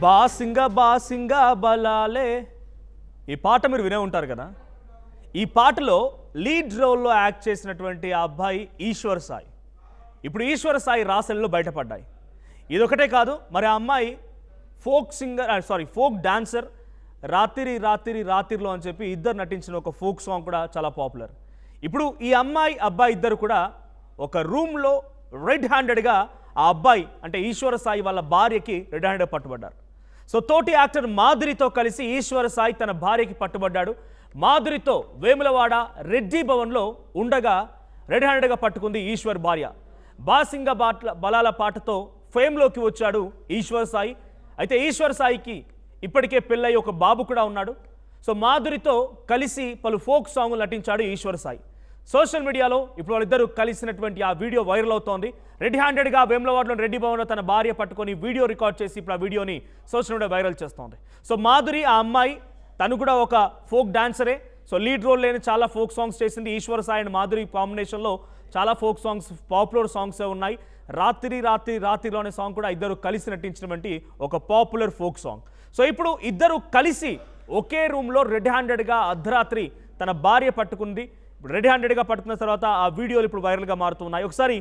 బాసింగా బలాలే ఈ పాట మీరు వినే ఉంటారు కదా. ఈ పాటలో లీడ్ రోల్లో యాక్ట్ చేసినటువంటి ఆ అబ్బాయి ఈశ్వర్ సాయి. ఇప్పుడు ఈశ్వర్ సాయి రాసెల్లో బయటపడ్డాయి. ఇదొకటే కాదు, మరి ఆ అమ్మాయి ఫోక్ డాన్సర్. రాత్రిలో అని చెప్పి ఇద్దరు నటించిన ఒక ఫోక్ సాంగ్ కూడా చాలా పాపులర్. ఇప్పుడు ఈ అమ్మాయి అబ్బాయి ఇద్దరు కూడా ఒక రూమ్లో రెడ్ హ్యాండెడ్గా ఆ అబ్బాయి అంటే ఈశ్వర సాయి వాళ్ళ భార్యకి రెడ్ హ్యాండెడ్ పట్టుబడ్డారు. సో తోటి యాక్టర్ మాధురితో కలిసి ఈశ్వర సాయి తన భార్యకి పట్టుబడ్డాడు. మాధురితో వేములవాడ రెడ్డి భవన్లో ఉండగా రెడ్ హ్యాండెడ్గా పట్టుకుంది ఈశ్వర్ భార్య. బాసింగ బలాల పాటతో ఫేమ్లోకి వచ్చాడు ఈశ్వర్ సాయి. అయితే ఈశ్వర్ సాయికి ఇప్పటికే పెళ్ళై ఒక బాబు కూడా ఉన్నాడు. సో మాధురితో కలిసి పలు ఫోక్ సాంగులు నటించాడు ఈశ్వర్ సాయి. సోషల్ మీడియాలో ఇప్పుడు వాళ్ళిద్దరూ కలిసినటువంటి ఆ వీడియో వైరల్ అవుతోంది. రెడ్ హ్యాండెడ్గా వేములవాడలో రెడ్డి భవన్లో తన భార్య పట్టుకొని వీడియో రికార్డ్ చేసి ఇప్పుడు ఆ వీడియోని సోషల్ మీడియా వైరల్ చేస్తోంది. సో మాధురి ఆ అమ్మాయి తను కూడా ఒక ఫోక్ డాన్సరే. సో లీడ్ రోల్ లేని చాలా ఫోక్ సాంగ్స్ చేసింది. ఈశ్వర్ సాయి అండ్ మాధురి కాంబినేషన్లో చాలా ఫోక్ సాంగ్స్, పాపులర్ సాంగ్స్ ఉన్నాయి. రాత్రిలో అనే సాంగ్ కూడా ఇద్దరు కలిసి నటించినటువంటి ఒక పాపులర్ ఫోక్ సాంగ్. సో ఇప్పుడు ఇద్దరు కలిసి ఒకే రూమ్లో రెడ్ హ్యాండెడ్గా అర్ధరాత్రి తన భార్య పట్టుకుంది. రెడ్ హ్యాండెడ్గా పట్టుకున్న తర్వాత ఆ వీడియోలు ఇప్పుడు వైరల్గా మారుతున్నాయి. ఒకసారి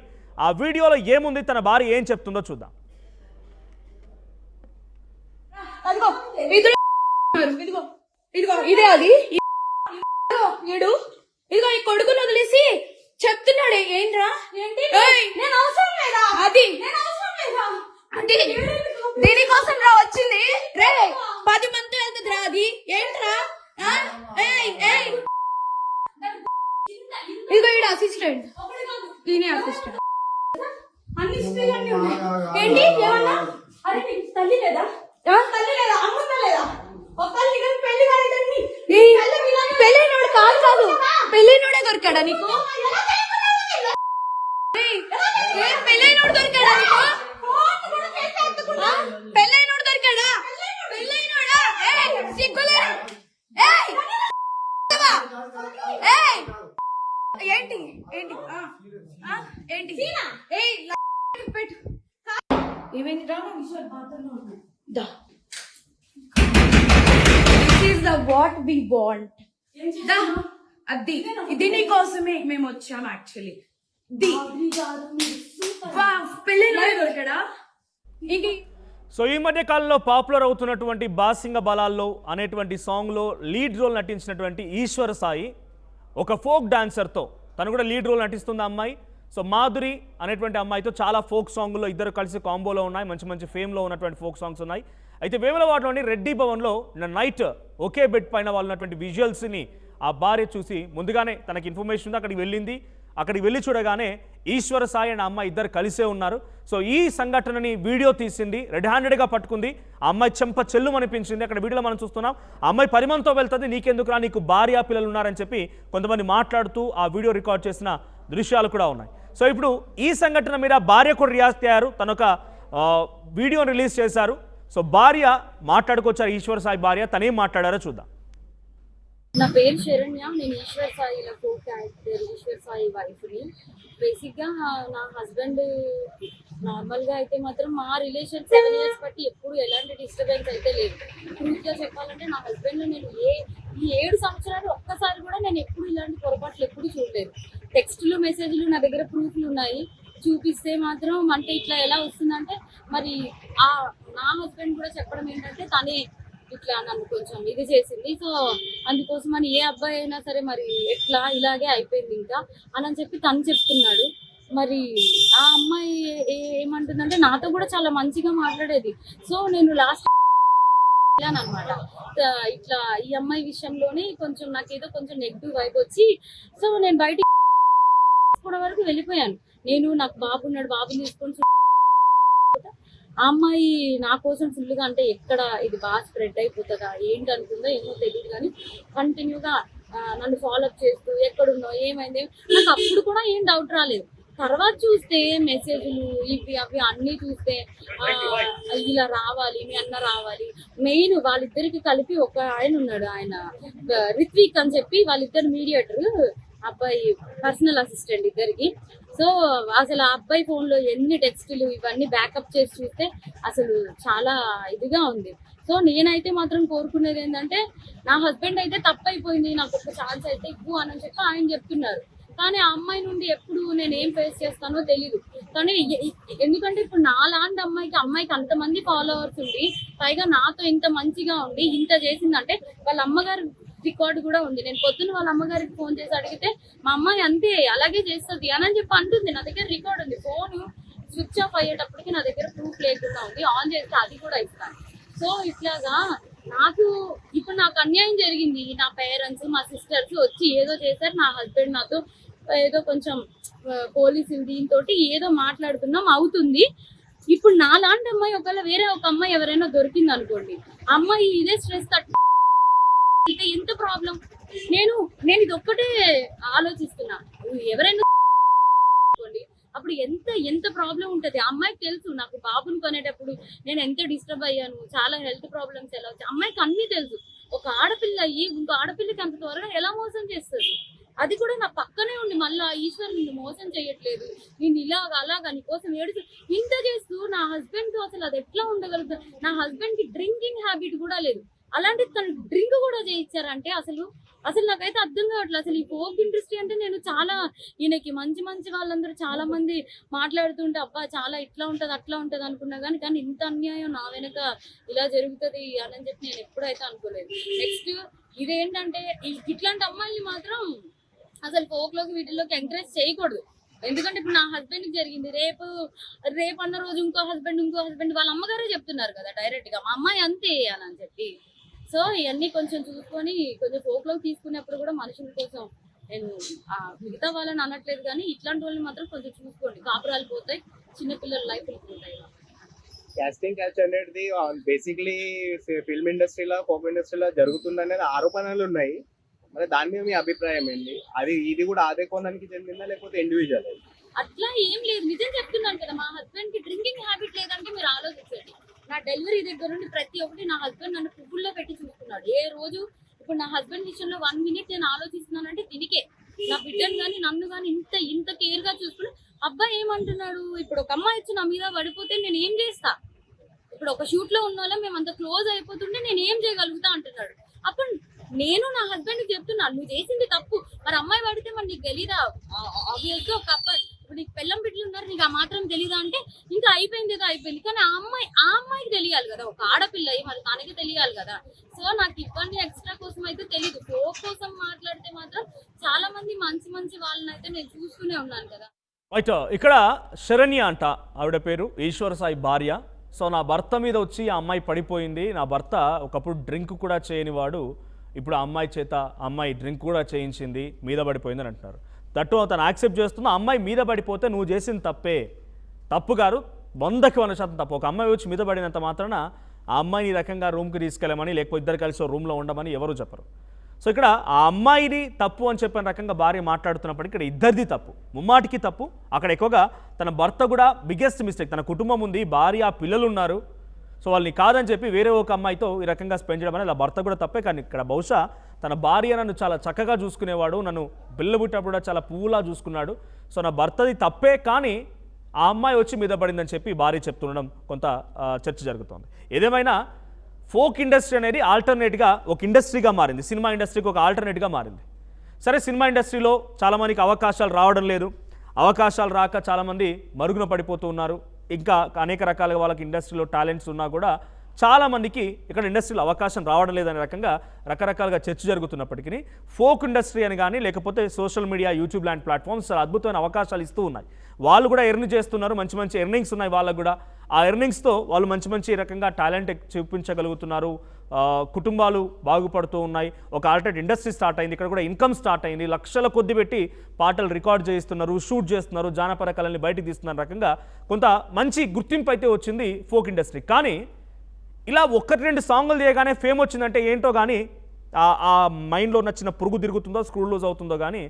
ఆ వీడియోలో ఏముంది, తన భార్య ఏం చెప్తుందో చూద్దాం. ఇదే అది ఇదిగో ఈ కొడుకును వదిలేసి చెప్తున్నాడు. ఏంట్రా నేను అవసరం లేదా అది అంటే దీనికోసం రా వచ్చింది. రే 10 మంది వెళ్తుంది రా అది. ఏంట్రా ఇదిగో ఈడ అసిస్టెంట్, ఈయన అసిస్టెంట్. అన్ని ఏంటి ఏమన్నా? అరే నీకు తల్లి లేదా? అమ్మ లేదా? పెళ్ళైనోడు కాదు పెళ్ళైనోడే దొరికాడా నీకు? పెళ్ళైనోడు దొరికాడా నీకు? పెళ్ళైనోడు దొరికాడా? పెళ్ళైనోడా? సిగ్గులే. ఏంటి ఏంటి ఏంటి పెట్టు. ఏమైంది రా? దా వాట్ వి వాంట్ అది ఇది నీ కోసమే మేము వచ్చాము. యాక్చువల్లీ దొరికాడా ఏంటి? సో ఈ మధ్య కాలంలో పాపులర్ అవుతున్నటువంటి బాసింగ బలాల్లో అనేటువంటి సాంగ్లో లీడ్ రోల్ నటించినటువంటి ఈశ్వర సాయి ఒక ఫోక్ డాన్సర్తో తను కూడా లీడ్ రోల్ నటిస్తుంది అమ్మాయి. సో మాధురి అనేటువంటి అమ్మాయితో చాలా ఫోక్ సాంగ్లో ఇద్దరు కలిసి కాంబోలో ఉన్నాయి. మంచి మంచి ఫేమ్లో ఉన్నటువంటి ఫోక్ సాంగ్స్ ఉన్నాయి. అయితే వేములవాడలోని రెడ్డి భవన్లో నైట్ ఒకే బెడ్ పైన వాళ్ళు ఉన్నటువంటి విజువల్స్ని ఆ భార్య చూసి ముందుగానే తనకి ఇన్ఫర్మేషన్ ఉంది, అక్కడికి వెళ్ళింది. అక్కడికి వెళ్ళి చూడగానే ఈశ్వర సాయి అండ్ అమ్మాయి ఇద్దరు కలిసే ఉన్నారు. సో ఈ సంఘటనని వీడియో తీసింది, రెడ్ హ్యాండెడ్గా పట్టుకుంది. ఆ అమ్మాయి చెంప చెల్లు అనిపించింది. అక్కడ వీడియోలో మనం చూస్తున్నాం. ఆ అమ్మాయి పరిమంతో వెళ్తుంది. నీకెందుకురా, నీకు భార్య పిల్లలు ఉన్నారని చెప్పి కొంతమంది మాట్లాడుతూ ఆ వీడియో రికార్డ్ చేసిన దృశ్యాలు కూడా ఉన్నాయి. సో ఇప్పుడు ఈ సంఘటన మీద భార్య కూడా రియాక్ట్ అయ్యారు. తనొక వీడియోని రిలీజ్ చేశారు. సో భార్య మాట్లాడుకొచ్చారు, ఈశ్వర్ సాయి భార్య. తనేం మాట్లాడారో చూద్దాం. నా పేరు శరణ్య, నేను ఈశ్వర్ సాయిలో ఫోక్ క్యారెక్టర్ ఈశ్వర్ సాయి వైఫ్ని. బేసిక్గా నా హస్బెండ్ నార్మల్గా అయితే మాత్రం మా రిలేషన్ 7 years బట్టి ఎప్పుడు ఎలాంటి డిస్టర్బెన్స్ అయితే లేదు. ట్రూత్గా చెప్పాలంటే నా హస్బెండ్ నేను ఈ 7 సంవత్సరాలు ఒక్కసారి కూడా నేను ఎప్పుడు ఇలాంటి పొరపాట్లు ఎప్పుడు చూడలేదు. టెక్స్టులు మెసేజ్లు నా దగ్గర ప్రూఫ్లు ఉన్నాయి. చూపిస్తే మాత్రం అంటే ఇట్లా ఎలా వస్తుందంటే మరి నా హస్బెండ్ కూడా చెప్పడం ఏంటంటే తనే ఇట్లా నన్ను కొంచెం ఇది చేసింది. సో అందుకోసం అని ఏ అబ్బాయి అయినా సరే మరి ఎట్లా ఇలాగే అయిపోయింది ఇంకా అని చెప్పి తను చెప్తున్నాడు. మరి ఆ అమ్మాయి ఏమంటుందంటే నాతో కూడా చాలా మంచిగా మాట్లాడేది. సో నేను లాస్ట్ అనమాట ఇట్లా ఈ అమ్మాయి విషయంలోనే కొంచెం నాకేదో కొంచెం నెగిటివ్ వైబ్ వచ్చి సో నేను బయటికి వరకు వెళ్ళిపోయాను. నేను నాకు బాబు ఉన్నాడు, బాబుని తీసుకొని ఆ అమ్మాయి నా కోసం ఫుల్గా అంటే ఎక్కడ ఇది బాగా స్ప్రెడ్ అయిపోతుందా ఏంటి అనుకుందో ఏమో తెలియదు, కానీ కంటిన్యూగా నన్ను ఫాలోఅప్ చేస్తూ ఎక్కడున్నావు ఏమైంది నాకు అప్పుడు కూడా ఏం డౌట్ రాలేదు. తర్వాత చూస్తే మెసేజ్లు ఇవి అవి అన్నీ చూస్తే ఇలా రావాలి, మీ అన్న రావాలి. మెయిన్ వాళ్ళిద్దరికి కలిపి ఒక ఆయన ఉన్నాడు, ఆయన రిత్విక్ అని చెప్పి వాళ్ళిద్దరు మీడియేటర్, అబ్బాయి పర్సనల్ అసిస్టెంట్ ఇద్దరికి. సో అసలు ఆ అబ్బాయి ఫోన్లో ఎన్ని టెక్స్టులు ఇవన్నీ బ్యాకప్ చేసి చూస్తే అసలు చాలా ఇదిగా ఉంది. సో నేనైతే మాత్రం కోరుకునేది ఏంటంటే నా హస్బెండ్ అయితే తప్పైపోయింది, నాకు ఒక ఛాన్స్ అయితే ఇవ్వు అని చెప్పి ఆయన చెప్తున్నారు. కానీ ఆ అమ్మాయి నుండి ఎప్పుడు నేను ఏం ఫేస్ చేస్తానో తెలీదు. కానీ ఎందుకంటే ఇప్పుడు నా లాంటి అమ్మాయికి అంతమంది ఫాలోవర్స్ ఉండి పైగా నాతో ఇంత మంచిగా ఉండి ఇంత చేసిందంటే వాళ్ళ అమ్మగారు రికార్డు కూడా ఉంది. నేను పొద్దున్న వాళ్ళ అమ్మగారికి ఫోన్ చేసి అడిగితే మా అమ్మాయి అంతే అలాగే చేస్తుంది అని చెప్పి అంటుంది. నా దగ్గర రికార్డు ఉంది. ఫోన్ స్విచ్ ఆఫ్ అయ్యేటప్పటికి నా దగ్గర ప్రూఫ్ లేకుండా ఉంది. ఆన్ చేస్తే అది కూడా ఇస్తాను. సో ఇట్లాగా ఇప్పుడు నాకు అన్యాయం జరిగింది. నా పేరెంట్స్ మా సిస్టర్స్ వచ్చి ఏదో చేశారు. నా హస్బెండ్ నాతో ఏదో కొంచెం పోలీసులు దీంతో ఏదో మాట్లాడుతున్నాం అవుతుంది. ఇప్పుడు నా లాంటి అమ్మాయి ఒకవేళ వేరే ఒక అమ్మాయి ఎవరైనా దొరికింది అనుకోండి, అమ్మాయి ఇదే స్ట్రెస్ అయితే ఎంత ప్రాబ్లం. నేను ఇది ఒక్కటే ఆలోచిస్తున్నా, ఎవరైనా అనుకోండి అప్పుడు ఎంత ప్రాబ్లం ఉంటది. ఆ అమ్మాయికి తెలుసు నాకు బాబుని కొనేటప్పుడు నేను ఎంత డిస్టర్బ్ అయ్యాను, చాలా హెల్త్ ప్రాబ్లమ్స్ ఎలా వచ్చాయి అమ్మాయికి అన్ని తెలుసు. ఒక ఆడపిల్ల అయ్యి ఇంకో ఆడపిల్లకి అంత త్వరగా ఎలా మోసం చేస్తుంది. అది కూడా నా పక్కనే ఉండి మళ్ళా ఈశ్వర్ నిన్ను మోసం చేయట్లేదు, నేను అలాగా నీకోసం ఏడుచు ఇంత చేస్తూ నా హస్బెండ్ తో అసలు అది ఎట్లా ఉండగలుగుతుంది. నా హస్బెండ్ కి డ్రింకింగ్ హ్యాబిట్ కూడా లేదు, అలాంటి తను డ్రింక్ కూడా చేయించారంటే అసలు నాకైతే అర్థం కావట్లేదు. అసలు ఈ ఫోక్ ఇండస్ట్రీ అంటే నేను చాలా ఈయనకి మంచి వాళ్ళందరూ చాలా మంది మాట్లాడుతుంటే అబ్బా చాలా ఇట్లా ఉంటది అట్లా ఉంటది అనుకున్నా కానీ ఇంత అన్యాయం నా వెనక ఇలా జరుగుతుంది అని చెప్పి నేను ఎప్పుడైతే అనుకోలేదు. నెక్స్ట్ ఇదేంటంటే ఇట్లాంటి అమ్మాయిని మాత్రం అసలు ఫోక్ లోకి వీటిలోకి ఎంకరేజ్ చేయకూడదు. ఎందుకంటే ఇప్పుడు నా హస్బెండ్ కి జరిగింది, రేపు అన్న రోజు ఇంకో హస్బెండ్ వాళ్ళ అమ్మగారే చెప్తున్నారు కదా డైరెక్ట్ గా మా అమ్మాయి అంతే అని చెప్పి. సో ఇవన్నీ కొంచెం చూసుకొని కొంచెం ఫోక్ లోకి తీసుకునేప్పుడు కూడా మనుషుల కోసం నేను మిగతా వాళ్ళని అనట్లేదు కానీ ఇట్లాంటి వాళ్ళని మాత్రం కొంచెం చూసుకోండి. కాపురాలు పోతాయి, చిన్నపిల్లల లైఫ్ పోతాయి. క్యాస్టింగ్ క్యాచ్ అనేది బేసిక్లీ ఫిల్మ్ ఇండస్ట్రీలో ఫోక్ ఇండస్ట్రీలో జరుగుతుందనేది ఆరోపణలు ఉన్నాయి. మరి దాని మీద మీ అభిప్రాయం ఏంటి? ఇది కూడా అదే కోణానికి చెందిందా లేకపోతే ఇండివిజువల్? అట్లా ఏం లేదు, నిజం చెప్తున్నాను కదా. మా హస్బెండ్ కి డ్రింకింగ్ హ్యాబిట్ లేదంటే మీరు ఆలోచించండి. నా డెలివరీ దగ్గర నుండి ప్రతి ఒక్కటి నా హస్బెండ్ నన్ను పువ్వుల్లో పెట్టి చూస్తున్నాడు. ఏ రోజు ఇప్పుడు నా హస్బెండ్ విషయంలో 1 minute నేను ఆలోచిస్తున్నానంటే దీనికే. నా బిడ్డను కానీ నన్ను కానీ ఇంత కేర్ గా చూసుకుని అబ్బాయి ఏమంటున్నాడు, ఇప్పుడు ఒక అమ్మాయి వచ్చి నా మీద పడిపోతే నేను ఏం చేస్తా, ఇప్పుడు ఒక షూట్ లో ఉన్న వాళ్ళం మేము అంత క్లోజ్ అయిపోతుంటే నేను ఏం చేయగలుగుతా అంటున్నాడు. అప్పుడు నేను నా హస్బెండ్ కి చెప్తున్నాను నువ్వు చేసింది తప్పు, మరి అమ్మాయి పడితే మరి నీకు తెలీదా, ఆబ్వియస్ గా ఒక అబ్బాయి ఇప్పుడు నీకు పెళ్ళం బిడ్డలు ఉన్నారు నీకు ఆ మాత్రం తెలీదా అంటే ఇంకా అయిపోయింది ఏదో అయిపోయింది. కానీ ఆ అమ్మాయికి తెలియాలి కదా, ఒక ఆడపిల్ల మరి తనకి తెలియాలి కదా. సో నాకు ఇవన్నీ ఎక్స్ట్రా కోసం అయితే తెలీదు. ఫోక్ కోసం మాట్లాడితే మాత్రం చాలా మంది మంచి వాళ్ళని అయితే నేను చూస్తూనే ఉన్నాను కదా. అయితే ఇక్కడ శరణ్య అంట ఆవిడ పేరు, ఈశ్వర సాయి భార్య. సో నా భర్త మీద వచ్చి ఆ అమ్మాయి పడిపోయింది, నా భర్త ఒకప్పుడు డ్రింక్ కూడా చేయని వాడు, ఇప్పుడు ఆ అమ్మాయి చేత అమ్మాయి డ్రింక్ కూడా చేయించింది, మీద పడిపోయిందని అంటున్నారు. దట్టు తను యాక్సెప్ట్ చేస్తున్నా అమ్మాయి మీద పడిపోతే నువ్వు చేసిన తప్పు గారు 100% తప్పు. ఒక అమ్మాయి వచ్చి మీద పడినంత మాత్రాన ఆ అమ్మాయిని ఈ రకంగా రూమ్కి తీసుకెళ్ళమని లేకపోతే ఇద్దరు కలిసి రూమ్లో ఉండమని ఎవరు చెప్పరు. సో ఇక్కడ ఆ అమ్మాయిది తప్పు అని చెప్పిన రకంగా భార్య మాట్లాడుతున్నప్పటికీ ఇక్కడ ఇద్దరిది తప్పు, ముమ్మాటికి తప్పు. అక్కడ ఎక్కువగా తన భర్త కూడా బిగ్గెస్ట్ మిస్టేక్. తన కుటుంబం ఉంది, భార్య పిల్లలు ఉన్నారు, సో వాళ్ళని కాదని చెప్పి వేరే ఒక అమ్మాయితో ఈ రకంగా స్పెండ్ చేయడం అనేది భర్త కూడా తప్పే. కానీ ఇక్కడ బహుశా తన భార్య నన్ను చాలా చక్కగా చూసుకునేవాడు, నన్ను బిల్ల పుట్టినప్పుడు కూడా చాలా పువ్వులా చూసుకున్నాడు, సో నా భర్తది తప్పే, కానీ ఆ అమ్మాయి వచ్చి మీద పడిందని చెప్పి భార్య చెప్తుండడం కొంత చర్చ జరుగుతోంది. ఏదేమైనా ఫోక్ ఇండస్ట్రీ అనేది ఆల్టర్నేట్గా ఒక ఇండస్ట్రీగా మారింది, సినిమా ఇండస్ట్రీకి ఒక ఆల్టర్నేట్గా మారింది. సరే, సినిమా ఇండస్ట్రీలో చాలామందికి అవకాశాలు రావడం లేదు, అవకాశాలు రాక చాలామంది మరుగున పడిపోతూ ఉన్నారు. ఇంకా అనేక రకాలుగా వాళ్ళకి ఇండస్ట్రీలో టాలెంట్స్ ఉన్నా కూడా చాలామందికి ఇక్కడ ఇండస్ట్రీలో అవకాశం రావడం లేదనే రకంగా రకరకాలుగా చర్చ జరుగుతున్నప్పటికీ ఫోక్ ఇండస్ట్రీ అని కానీ లేకపోతే సోషల్ మీడియా, యూట్యూబ్ లాంటి ప్లాట్ఫామ్స్ చాలా అద్భుతమైన అవకాశాలు ఇస్తూ ఉన్నాయి. వాళ్ళు కూడా ఎర్న్ చేస్తున్నారు, మంచి ఎర్నింగ్స్ ఉన్నాయి వాళ్ళకు కూడా. ఆ ఎర్నింగ్స్తో వాళ్ళు మంచి రకంగా టాలెంట్ చూపించగలుగుతున్నారు, కుటుంబాలు బాగుపడుతూ ఉన్నాయి. ఒక ఆల్టర్నేట్ ఇండస్ట్రీ స్టార్ట్ అయింది, ఇక్కడ కూడా ఇన్కమ్ స్టార్ట్ అయింది, లక్షల కొద్ది పెట్టి పాటలు రికార్డ్ చేయిస్తున్నారు, షూట్ చేస్తున్నారు, జానపద కళల్ని బయటికి తీస్తున్నారు రకంగా కొంత మంచి గుర్తింపు అయితే వచ్చింది ఫోక్ ఇండస్ట్రీ. కానీ ఇలా 1-2 సాంగులు చేయగానే ఫేమ్ వచ్చిందంటే ఏంటో కానీ ఆ మైండ్లో నచ్చిన పురుగు తిరుగుతుందో, స్క్రూ లూజ్ అవుతుందో కానీ